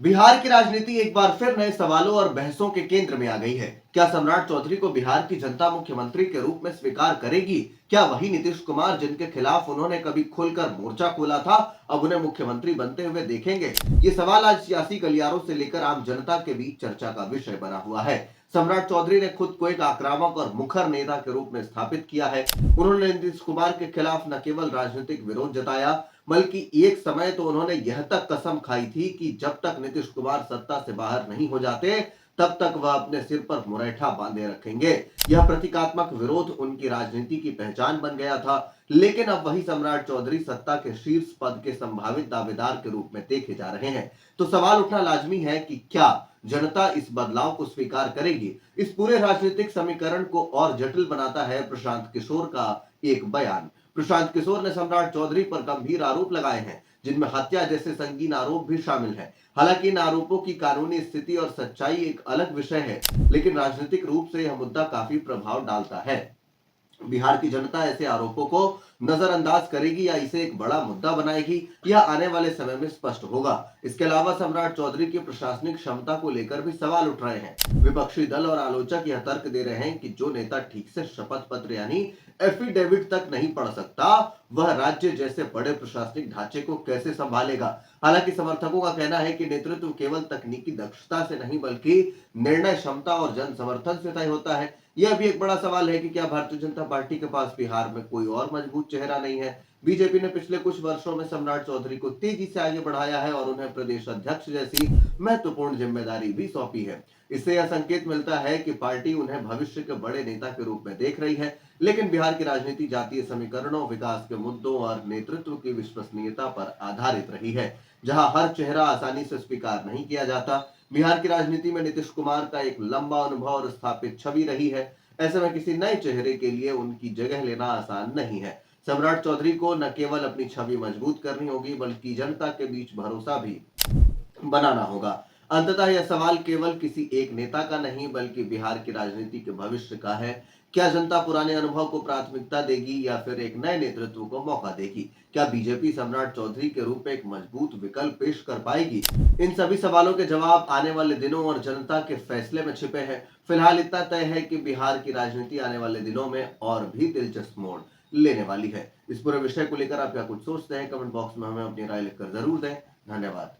बिहार की राजनीति एक बार फिर नए सवालों और बहसों के केंद्र में आ गई है। क्या सम्राट चौधरी को बिहार की जनता मुख्यमंत्री के रूप में स्वीकार करेगी? क्या वही नीतीश कुमार जिनके खिलाफ उन्होंने कभी खुलकर मोर्चा खोला था, अब उन्हें मुख्यमंत्री बनते हुए देखेंगे? ये सवाल आज सियासी गलियारों से लेकर आम जनता के बीच चर्चा का विषय बना हुआ है। सम्राट चौधरी ने खुद को एक आक्रामक और मुखर नेता के रूप में स्थापित किया है। उन्होंने नीतीश कुमार के खिलाफ न केवल राजनीतिक विरोध जताया, बल्कि एक समय तो उन्होंने यह तक कसम खाई थी कि जब तक नीतीश कुमार सत्ता से बाहर नहीं हो जाते, तब तक वह अपने सिर पर मुरेठा बांधे रखेंगे। यह प्रतीकात्मक विरोध उनकी राजनीति की पहचान बन गया था। लेकिन अब वही सम्राट चौधरी सत्ता के शीर्ष पद के संभावित दावेदार के रूप में देखे जा रहे हैं। तो सवाल उठना लाजमी है कि क्या जनता इस बदलाव को स्वीकार करेगी? इस पूरे राजनीतिक समीकरण को और जटिल बनाता है प्रशांत किशोर का एक बयान। प्रशांत किशोर ने सम्राट चौधरी पर गंभीर आरोप लगाए हैं, जिनमें हत्या जैसे संगीन आरोप भी शामिल हैं। हालांकि इन आरोपों की कानूनी स्थिति और सच्चाई एक अलग विषय है, लेकिन राजनीतिक रूप से यह मुद्दा काफी प्रभाव डालता है। बिहार की जनता ऐसे आरोपों को नजरअंदाज करेगी या इसे एक बड़ा मुद्दा बनाएगी, यह आने वाले समय में स्पष्ट होगा। इसके अलावा सम्राट चौधरी की प्रशासनिक क्षमता को लेकर भी सवाल उठ रहे हैं। विपक्षी दल और आलोचक यह तर्क दे रहे हैं कि जो नेता ठीक से शपथ पत्र यानी एफिडेविट तक नहीं पढ़ सकता, वह राज्य जैसे बड़े प्रशासनिक ढांचे को कैसे संभालेगा। हालांकि समर्थकों का कहना है कि नेतृत्व केवल तकनीकी दक्षता से नहीं, बल्कि निर्णय क्षमता और जन समर्थन से तय होता है। यह भी एक बड़ा सवाल है कि क्या भारतीय जनता पार्टी के पास बिहार में कोई और मजबूत चेहरा नहीं है? बीजेपी ने पिछले कुछ वर्षों में सम्राट चौधरी को तेजी से आगे बढ़ाया है और उन्हें प्रदेश अध्यक्ष जैसी महत्वपूर्ण जिम्मेदारी भी सौंपी है। इससे यह संकेत मिलता है कि पार्टी उन्हें भविष्य के बड़े नेता के रूप में देख रही है। लेकिन बिहार की राजनीति जातीय समीकरणों, विकास के मुद्दों और नेतृत्व की विश्वसनीयता पर आधारित रही है, जहां हर चेहरा आसानी से स्वीकार नहीं किया जाता। बिहार की राजनीति में नीतीश कुमार का एक लंबा अनुभव और स्थापित छवि रही है। ऐसे में किसी नए चेहरे के लिए उनकी जगह लेना आसान नहीं है। सम्राट चौधरी को न केवल अपनी छवि मजबूत करनी होगी, बल्कि जनता के बीच भरोसा भी बनाना होगा। अंततः यह सवाल केवल किसी एक नेता का नहीं, बल्कि बिहार की राजनीति के भविष्य का है। क्या जनता पुराने अनुभव को प्राथमिकता देगी या फिर एक नए नेतृत्व को मौका देगी? क्या बीजेपी सम्राट चौधरी के रूप में एक मजबूत विकल्प पेश कर पाएगी? इन सभी सवालों के जवाब आने वाले दिनों और जनता के फैसले में छिपे हैं। फिलहाल इतना तय है कि बिहार की राजनीति आने वाले दिनों में और भी दिलचस्प मोड़ लेने वाली है। इस पूरे विषय को लेकर आप क्या कुछ सोचते हैं? कमेंट बॉक्स में हमें अपनी राय लिखकर जरूर दें। धन्यवाद।